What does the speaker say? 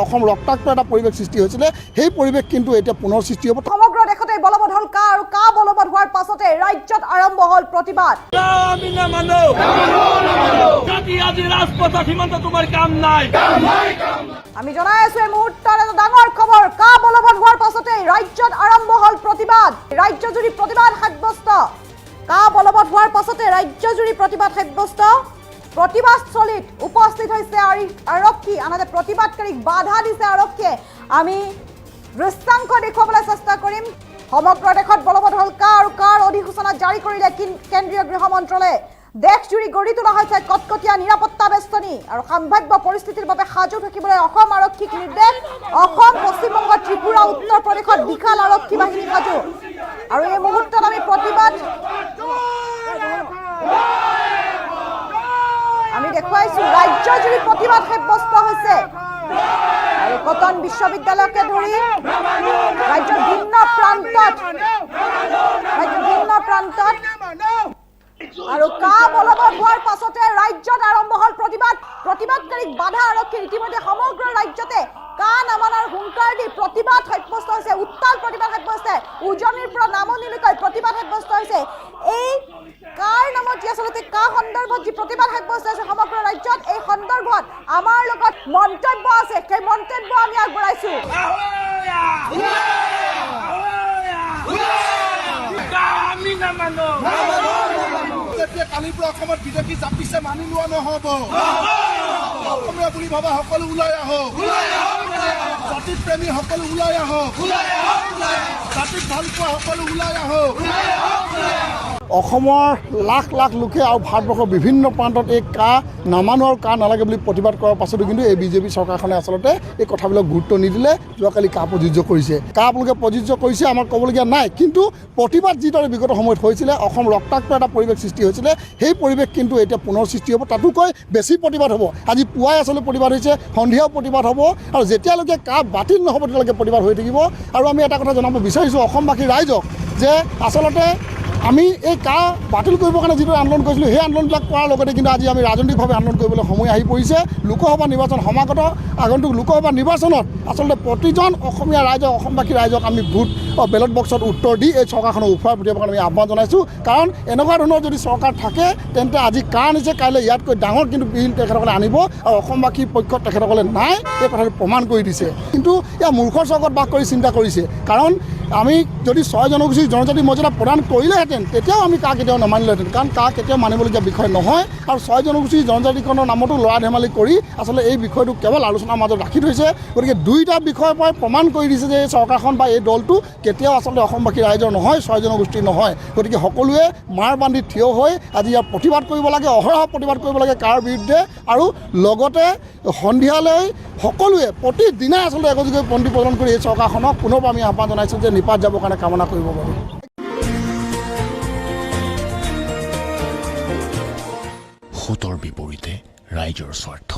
অসম ৰক্তাক্ত এটা পৰিৱেশ সৃষ্টি হৈছিলে সেই পৰিৱেশ কিন্তু এতিয়া পুনৰ সৃষ্টি হ'ব সমগ্ৰ দেশতে বলবৎ হল কা আৰু কা বলবৎ হোৱাৰ পাছতে ৰাজ্যত আৰম্ভ হল প্ৰতিবাদ আমি জনাই আছো এই মুহূৰ্তত এটা ডাঙৰ খবৰ কা বলবৎ হোৱাৰ পাছতে ৰাজ্যত আৰম্ভ হল প্ৰতিবাদ ৰাজ্যজুৰি প্ৰতিবাদ সাব্যস্ত কা বলবৎ হোৱাৰ পাছতে ৰাজ্যজুৰি প্ৰতিবাদ সাব্যস্ত প্ৰতিবাদস্থলীত উপস্থিত হৈছে আৰক্ষী আনহাতে প্ৰতিবাদকাৰীক বাধা দিছে আৰক্ষীয়ে আমি দৃশ্যাংশ দেখুৱাবলৈ চেষ্টা কৰিম সমগ্ৰ দেশত বলবৎ হল কা আৰু কাৰ অধিসূচনা জাৰি কৰিলে কেন্দ্ৰীয় গৃহ মন্ত্ৰালয়ে দেশজুৰি গঢ়ি তোলা হৈছে কটকটীয়া নিৰাপত্তা বেষ্টনী আৰু সম্ভাৱ্য পৰিস্থিতিৰ বাবে সাজু থাকিবলৈ অসম আৰক্ষীক নিৰ্দেশ অসম পশ্চিমবংগ ত্ৰিপুৰা উত্তৰ প্ৰদেশত বিশাল আৰক্ষী বাহিনী সাজু আৰু এই মুহূৰ্তত আমি প্ৰতিবাদ আমি দেখুৱাইছো ৰাজ্যজুৰি প্ৰতিবাদ সাব্যস্ত হৈছে আৰু কটন বিশ্ববিদ্যালয়কে ধৰি ৰাজ্যৰ ভিন্ন প্ৰান্তত আৰু কা বলবৎ হোৱাৰ পাছতে ৰাজ্যত আৰম্ভ হল প্ৰতিবাদকাৰীক বাধা আৰক্ষীৰ ইতিমধ্যে সমগ্ৰ ৰাজ্যতে কা নামানাৰ হুংকাৰ দি প্ৰতিবাদ সাব্যস্ত হৈছে উত্তাল প্ৰতিবাদ সাব্যস্ত উজনিৰ পৰা নামনিলৈকে প্ৰতিবাদ সাব্যস্ত হৈছে এই কাৰ নামত যি আচলতে কা সন্দৰ্ভত যি প্ৰতিবাদ সাব্যস্ত হৈছে সমগ্ৰ ৰাজ্যত এই সন্দৰ্ভত আমাৰ লগত মন্তব্য আছে সেই মন্তব্য আমি আগবঢ়াইছো কালিৰ পৰা অসমত বিজেপি জাপিছে মানি লোৱা নহ'ব অসমীয়া বুলি ভাবা সকলো ওলাই আহক জাতিত প্ৰেমী সকলো ওলাই আহক জাতিক ভাল পোৱা সকলো ওলাই আহক অসমৰ লাখ লাখ লোকে আৰু ভাৰতবৰ্ষৰ বিভিন্ন প্ৰান্তত এই কা নামানো আৰু কা নালাগে বুলি প্ৰতিবাদ কৰাৰ পাছতো কিন্তু এই বিজেপি চৰকাৰখনে আচলতে এই কথাবিলাক গুৰুত্ব নিদিলে যোৱাকালি কা প্ৰযোজ্য কৰিছে কা আপোনালোকে প্ৰযোজ্য কৰিছে আমাৰ ক'বলগীয়া নাই কিন্তু প্ৰতিবাদ যিদৰে বিগত সময়ত হৈছিলে অসম ৰক্তাক্ত এটা পৰিৱেশ সৃষ্টি হৈছিলে সেই পৰিৱেশ কিন্তু এতিয়া পুনৰ সৃষ্টি হ'ব তাতোকৈ বেছি প্ৰতিবাদ হ'ব আজি পুৱাই আচলতে প্ৰতিবাদ হৈছে সন্ধিয়াও প্ৰতিবাদ হ'ব আৰু যেতিয়ালৈকে কা বাতিল নহ'ব তেতিয়ালৈকে প্ৰতিবাদ হৈ থাকিব আৰু আমি এটা কথা জনাব বিচাৰিছোঁ অসমবাসী ৰাইজক যে আচলতে আমি এই কা বাতিল কৰিবৰ কাৰণে যিটো আন্দোলন কৰিছিলোঁ সেই আন্দোলনবিলাক কৰাৰ লগতে কিন্তু আজি আমি ৰাজনৈতিকভাৱে আন্দোলন কৰিবলৈ সময় আহি পৰিছে লোকসভা নিৰ্বাচন সমাগত আগন্তুক লোকসভা নিৰ্বাচনত আচলতে প্ৰতিজন অসমীয়া ৰাইজক অসমবাসী ৰাইজক আমি ভোট বেলট বক্সত উত্তৰ দি এই চৰকাৰখনক উফৰাই পঠিয়াবৰ কাৰণে আমি আহ্বান জনাইছোঁ কাৰণ এনেকুৱা ধৰণৰ যদি চৰকাৰ থাকে তেন্তে আজি কা আনিছে কাইলৈ ইয়াতকৈ ডাঙৰ কিন্তু বিল তেখেতসকলে আনিব আৰু অসমবাসীৰ পক্ষত তেখেতসকলে নাই এই কথাটো প্ৰমাণ কৰি দিছে কিন্তু ইয়াৰ মূৰ্খৰ স্বৰ্গত বাস কৰি চিন্তা কৰিছে কাৰণ আমি যদি 6 জনগোষ্ঠীৰ জনজাতি মৰ্যাদা প্ৰদান কৰিলেহেঁতেন তেতিয়াও আমি কা কেতিয়াও নামানিলোহেঁতেন কাৰণ কা কেতিয়াও মানিবলগীয়া বিষয় নহয় আৰু 6 জনগোষ্ঠীৰ জনজাতিকৰণৰ নামতো লৰা ধেমালি কৰি আচলতে এই বিষয়টো কেৱল আলোচনাৰ মাজত ৰাখি থৈছে গতিকে দুইটা বিষয়ৰ পৰাই প্ৰমাণ কৰি দিছে যে এই চৰকাৰখন বা এই দলটো কেতিয়াও আচলতে অসমবাসী ৰাইজৰ নহয় 6 জনগোষ্ঠীৰ নহয় গতিকে সকলোৱে মাৰ বান্ধি থিয় হৈ আজি ইয়াৰ প্ৰতিবাদ কৰিব লাগে অহৰহ প্ৰতিবাদ কৰিব লাগে কাৰ বিৰুদ্ধে আৰু লগতে সন্ধিয়ালৈ সকলোৱে প্ৰতিদিনাই আচলতে একযোগে বন্তি প্ৰদান কৰি এই চৰকাৰখনক পুনৰবাৰ আমি আহ্বান জনাইছোঁ যে নিপাত যাবৰ কাৰণে কামনা কৰিব পাৰোঁ সতৰ বিপৰীতে ৰাইজৰ স্বাৰ্থ